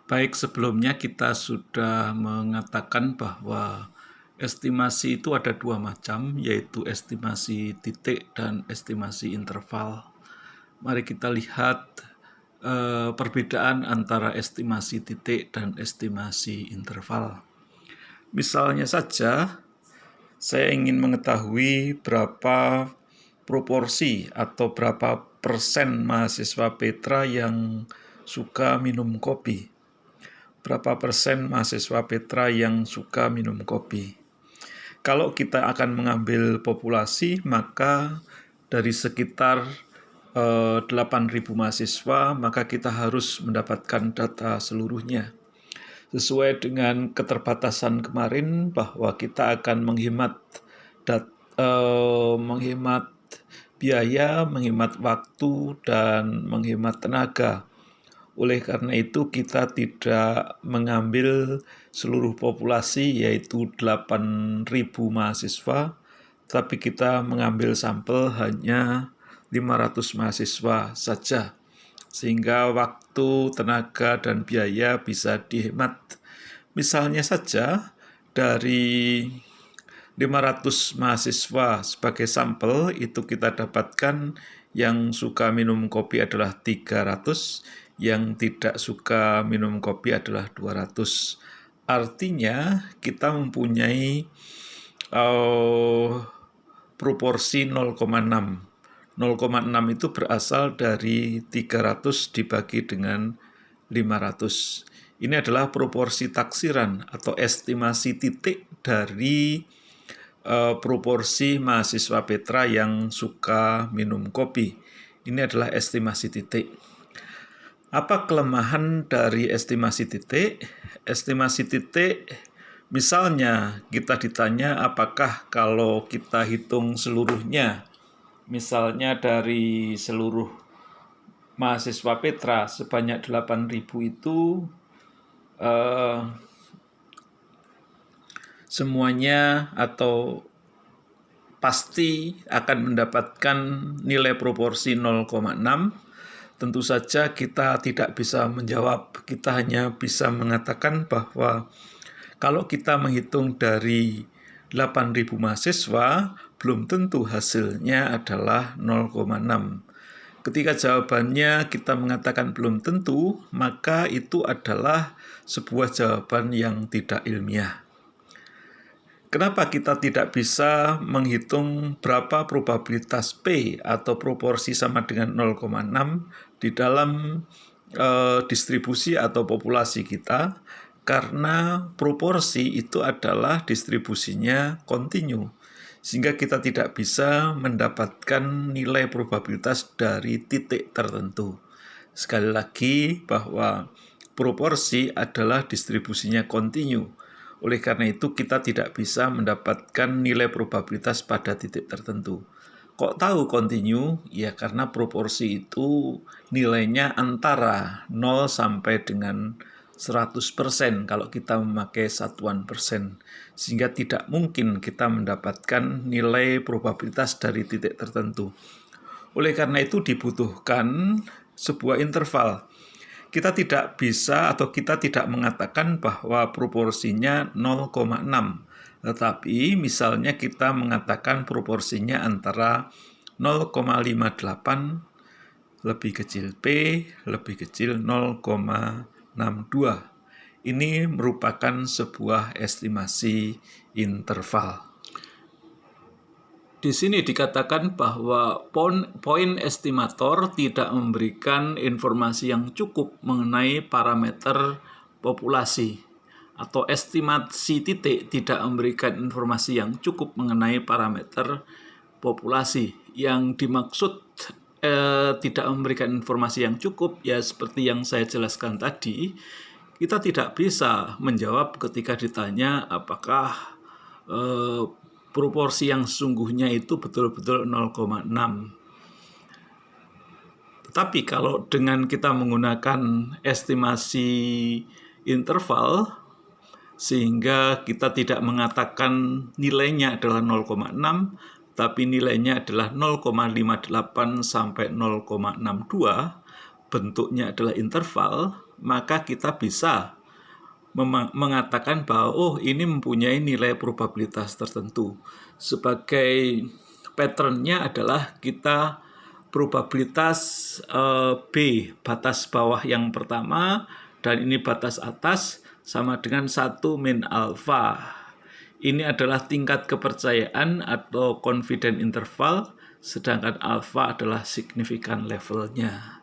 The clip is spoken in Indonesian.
Baik, sebelumnya kita sudah mengatakan bahwa estimasi itu ada dua macam, yaitu estimasi titik dan estimasi interval. Mari kita lihat perbedaan antara estimasi titik dan estimasi interval. Misalnya saja, saya ingin mengetahui berapa proporsi atau berapa persen mahasiswa Petra yang suka minum kopi. Berapa persen mahasiswa Petra yang suka minum kopi. Kalau kita akan mengambil populasi, maka dari sekitar 8.000 mahasiswa, maka kita harus mendapatkan data seluruhnya. Sesuai dengan keterbatasan kemarin bahwa kita akan menghemat biaya, menghemat waktu, dan menghemat tenaga. Oleh karena itu kita tidak mengambil seluruh populasi yaitu 8.000 mahasiswa, tapi kita mengambil sampel hanya 500 mahasiswa saja. Sehingga waktu, tenaga, dan biaya bisa dihemat. Misalnya saja dari 500 mahasiswa sebagai sampel itu kita dapatkan yang suka minum kopi adalah 300, yang tidak suka minum kopi adalah 200. Artinya kita mempunyai proporsi 0,6. 0,6 itu berasal dari 300 dibagi dengan 500. Ini adalah proporsi taksiran atau estimasi titik dari proporsi mahasiswa Petra yang suka minum kopi. Ini adalah estimasi titik. Apa kelemahan dari estimasi titik? Estimasi titik, misalnya kita ditanya apakah kalau kita hitung seluruhnya, misalnya dari seluruh mahasiswa Petra sebanyak 8.000 itu semuanya atau pasti akan mendapatkan nilai proporsi 0,6. Tentu saja kita tidak bisa menjawab, kita hanya bisa mengatakan bahwa kalau kita menghitung dari 8.000 mahasiswa, belum tentu hasilnya adalah 0,6. Ketika jawabannya kita mengatakan belum tentu, maka itu adalah sebuah jawaban yang tidak ilmiah. Kenapa kita tidak bisa menghitung berapa probabilitas P atau proporsi sama dengan 0,6 di dalam distribusi atau populasi kita? Karena proporsi itu adalah distribusinya kontinu, sehingga kita tidak bisa mendapatkan nilai probabilitas dari titik tertentu. Sekali lagi bahwa proporsi adalah distribusinya kontinu. Oleh karena itu kita tidak bisa mendapatkan nilai probabilitas pada titik tertentu. Kok tahu kontinu? Ya karena proporsi itu nilainya antara 0 sampai dengan 100% kalau kita memakai satuan persen. Sehingga tidak mungkin kita mendapatkan nilai probabilitas dari titik tertentu. Oleh karena itu dibutuhkan sebuah interval. Kita tidak bisa atau kita tidak mengatakan bahwa proporsinya 0,6. Tetapi misalnya kita mengatakan proporsinya antara 0,58 lebih kecil P lebih kecil 0,62. Ini merupakan sebuah estimasi interval. Di sini dikatakan bahwa point estimator tidak memberikan informasi yang cukup mengenai parameter populasi, atau estimasi titik tidak memberikan informasi yang cukup mengenai parameter populasi. Yang dimaksud tidak memberikan informasi yang cukup, ya seperti yang saya jelaskan tadi, kita tidak bisa menjawab ketika ditanya apakah proporsi yang sesungguhnya itu betul-betul 0,6. Tetapi kalau dengan kita menggunakan estimasi interval, sehingga kita tidak mengatakan nilainya adalah 0,6, tapi nilainya adalah 0,58 sampai 0,62, bentuknya adalah interval, maka kita bisa mengatakan bahwa oh ini mempunyai nilai probabilitas tertentu. Sebagai patternnya adalah kita probabilitas B, batas bawah yang pertama, dan ini batas atas, sama dengan 1 min alfa. Ini adalah tingkat kepercayaan atau confidence interval, sedangkan alfa adalah signifikan levelnya.